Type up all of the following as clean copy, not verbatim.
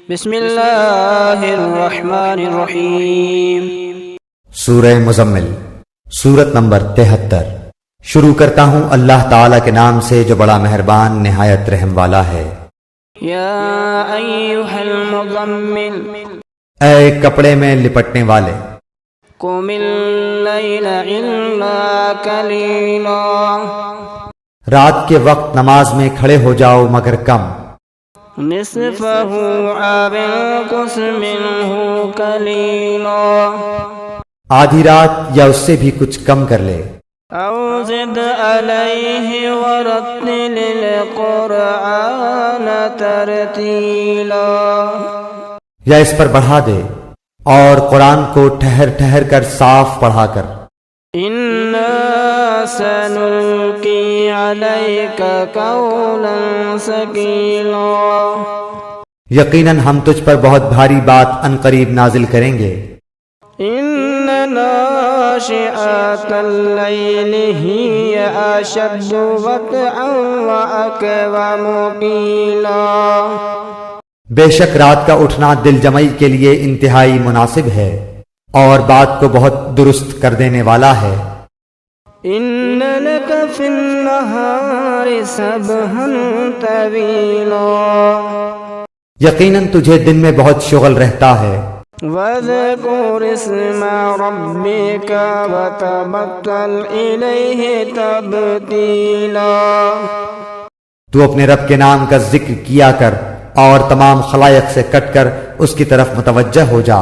بسم اللہ الرحمن الرحیم۔ سورہ مزمل، سورت نمبر 73۔ شروع کرتا ہوں اللہ تعالیٰ کے نام سے جو بڑا مہربان نہایت رحم والا ہے۔ یا ایھا المزمل، اے کپڑے میں لپٹنے والے، قم اللیل الا قلیلا، رات کے وقت نماز میں کھڑے ہو جاؤ مگر کم، نصفہ او انقص منہ قلیلا، آدھی رات یا اس سے بھی کچھ کم کر لے، او زد علیہ ورتل القرآن ترتیلا، یا اس پر بڑھا دے اور قرآن کو ٹھہر ٹھہر کر صاف پڑھا کر۔ انا سنلقی علیک قولا ثقیلا، یقیناً ہم تجھ پر بہت بھاری بات عنقریب نازل کریں گے۔ ان ناشئۃ اللیل ہی اشد وطئا واقوم قیلا، بے شک رات کا اٹھنا دل جمعی کے لیے انتہائی مناسب ہے اور بات کو بہت درست کر دینے والا ہے۔ ان لک فی النہار سبحا طویلا، یقیناً تجھے دن میں بہت شغل رہتا ہے۔ وَاذْكُرِ اسْمَ رَبِّكَ وَتَبَتَّلْ إِلَيْهِ تَبْتِيلًا، تو اپنے رب کے نام کا ذکر کیا کر اور تمام خلائق سے کٹ کر اس کی طرف متوجہ ہو جا۔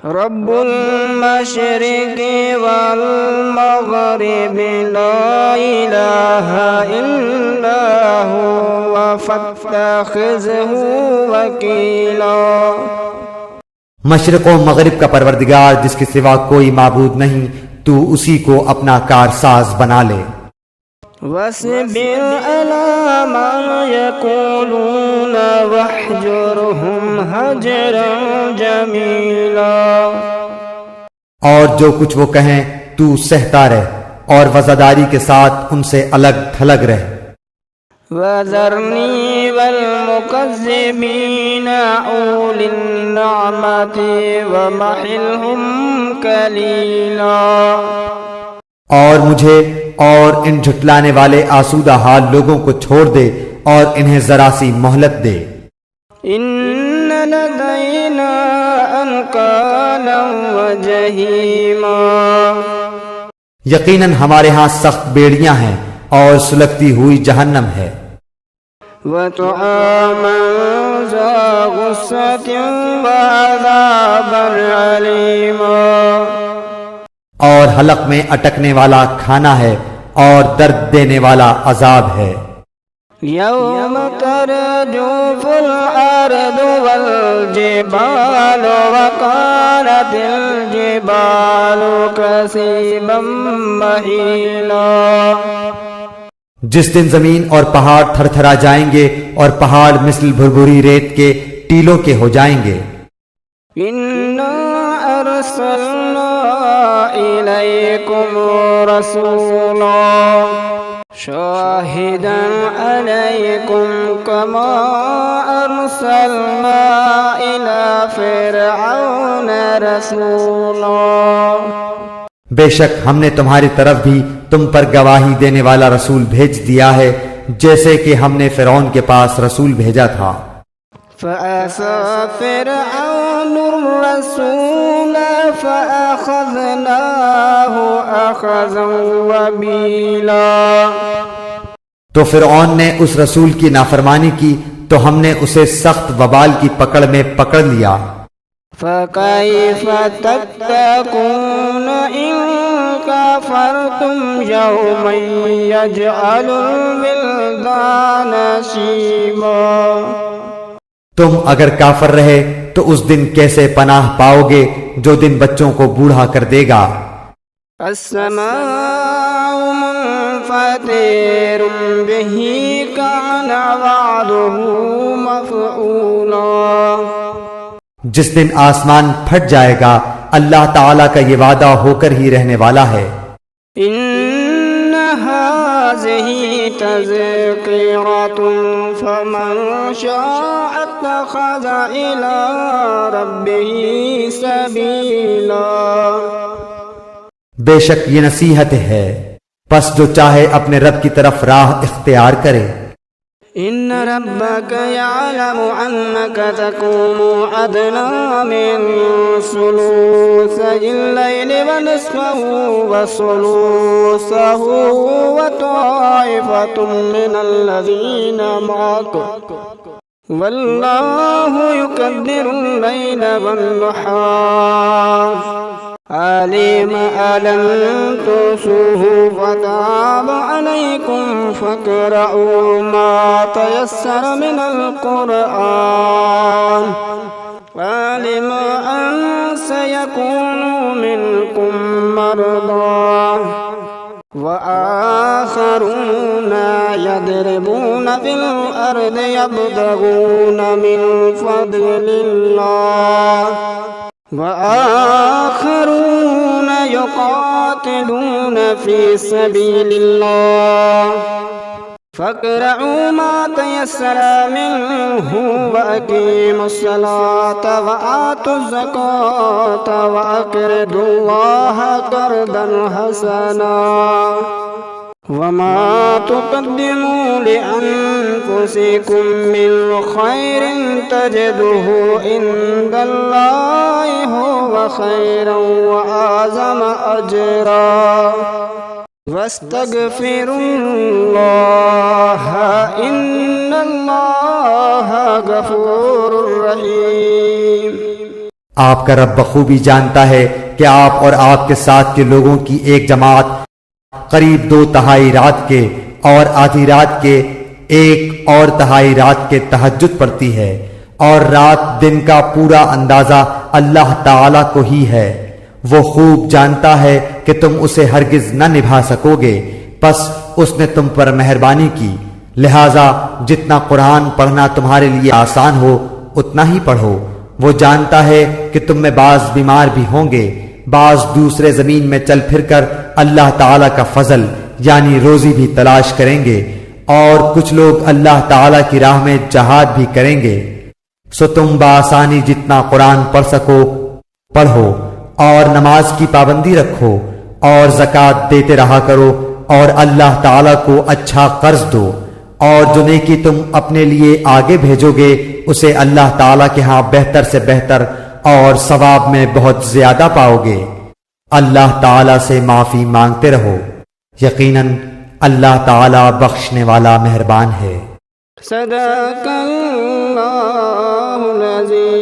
رب المشرق والمغرب لا الہ الا هو فاتخذہ وکیلا، مشرق و مغرب کا پروردگار جس کے سوا کوئی معبود نہیں، تو اسی کو اپنا کارساز بنا لے۔ وَاصْبِرْ عَلَىٰ مَا يَقُولُونَ وَاهْجُرْهُمْ هَجْرًا جَمِيلًا، اور جو کچھ وہ کہیں تو سہتا رہ اور وزاداری کے ساتھ ان سے الگ تھلگ رہ۔ وَذَرْنِي وَالْمُكَذِّبِينَ أُولِي النَّعْمَةِ وَمَهِّلْهُمْ قَلِيلًا، اور مجھے اور ان جھٹلانے والے آسودہ حال لوگوں کو چھوڑ دے اور انہیں ذرا سی مہلت دے۔ إِنَّ لَدَيْنَا أَنْكَالًا وَجَحِيمًا، یقیناً ہمارے ہاں سخت بیڑیاں ہیں اور سلگتی ہوئی جہنم ہے۔ وَطَعَامًا ذَا غُصَّةٍ وَعَذَابًا أَلِيمًا، اور حلق میں اٹکنے والا کھانا ہے اور درد دینے والا عذاب ہے۔ يَوْمَ تَرْجُفُ الْأَرْضُ وَالْجِبَالُ وَكَانَتِ الْجِبَالُ كَثِيبًا مَّهِيلًا، جس دن زمین اور پہاڑ تھر تھرا جائیں گے اور پہاڑ مثل بھربھری ریت کے ٹیلوں کے ہو جائیں گے۔ إِنَّا أَرْسَلْنَا إِلَيْكُمْ رَسُولًا شَاهِدًا عَلَيْكُمْ كَمَا أَرْسَلْنَا إِلَى فِرْعَوْنَ رَسُولًا، بے شک ہم نے تمہاری طرف بھی تم پر گواہی دینے والا رسول بھیج دیا ہے جیسے کہ ہم نے فرعون کے پاس رسول بھیجا تھا۔ فَعَصَىٰ فِرْعَوْنُ الرَّسُولَ فَأَخَذْنَاهُ أَخْذًا وَبِيلًا، تو فرعون نے اس رسول کی نافرمانی کی تو ہم نے اسے سخت وبال کی پکڑ میں پکڑ لیا۔ فَكَيْفَ تَتَّقُونَ إِن كَفَرْتُمْ يَوْمًا يَجْعَلُ الْوِلْدَانَ شِيبًا، تم اگر کافر رہے تو اس دن کیسے پناہ پاؤ گے جو دن بچوں کو بوڑھا کر دے گا۔ السَّمَاءُ مُنفَطِرٌ بِهِ كَانَ وَعْدُهُ مَفْعُولًا، جس دن آسمان پھٹ جائے گا اللہ تعالیٰ کا یہ وعدہ ہو کر ہی رہنے والا ہے۔ إِنَّ هذه تذكرة فمن شاء اتخذ إلى ربه سبيلا۔ بے شک یہ نصیحت ہے، پس جو چاہے اپنے رب کی طرف راہ اختیار کرے۔ إن ربك يعلم أنك تقوم أدنى من ثلثي الليل ونصفه وثلثه وطائفة من الذين معك والله يقدر الليل والنهار علم ألم تحصوه فتاب عليكم فاقرؤوا ما تيسر من القرآن علم أن سيكون منكم مرضى وآخرون يضربون في الأرض يبتغون من فضل الله وآخرون يقاتلون في سبيل الله فاقرؤوا ما تيسر منه وأقيموا الصلاة وآتوا الزكاة وأقرضوا الله قرضا حسنا وما تقدموا لأنفسكم من خير تجده عند الله هو خيرا وأعظم أجرا واستغفروا الله إن الله غفور رحيم۔ آپ کا رب بخوبی جانتا ہے کہ آپ اور آپ کے ساتھ کے لوگوں کی ایک جماعت قریب 2/3 رات کے اور آدھی رات کے 1/4 رات کے تہجد پڑتی ہے، اور رات دن کا پورا اندازہ اللہ تعالی کو ہی ہے۔ وہ خوب جانتا ہے کہ تم اسے ہرگز نہ نبھا سکو گے، پس اس نے تم پر مہربانی کی، لہذا جتنا قرآن پڑھنا تمہارے لیے آسان ہو اتنا ہی پڑھو۔ وہ جانتا ہے کہ تم میں بعض بیمار بھی ہوں گے، بعض دوسرے زمین میں چل پھر کر اللہ تعالیٰ کا فضل یعنی روزی بھی تلاش کریں گے، اور کچھ لوگ اللہ تعالیٰ کی راہ میں جہاد بھی کریں گے۔ سو تم بآسانی جتنا قرآن پڑھ سکو پڑھو، اور نماز کی پابندی رکھو، اور زکوٰۃ دیتے رہا کرو، اور اللہ تعالیٰ کو اچھا قرض دو، اور جو نیکی تم اپنے لیے آگے بھیجو گے اسے اللہ تعالیٰ کے ہاں بہتر سے بہتر اور ثواب میں بہت زیادہ پاؤ گے۔ اللہ تعالیٰ سے معافی مانگتے رہو، یقیناً اللہ تعالیٰ بخشنے والا مہربان ہے۔ صدق اللہ العظیم۔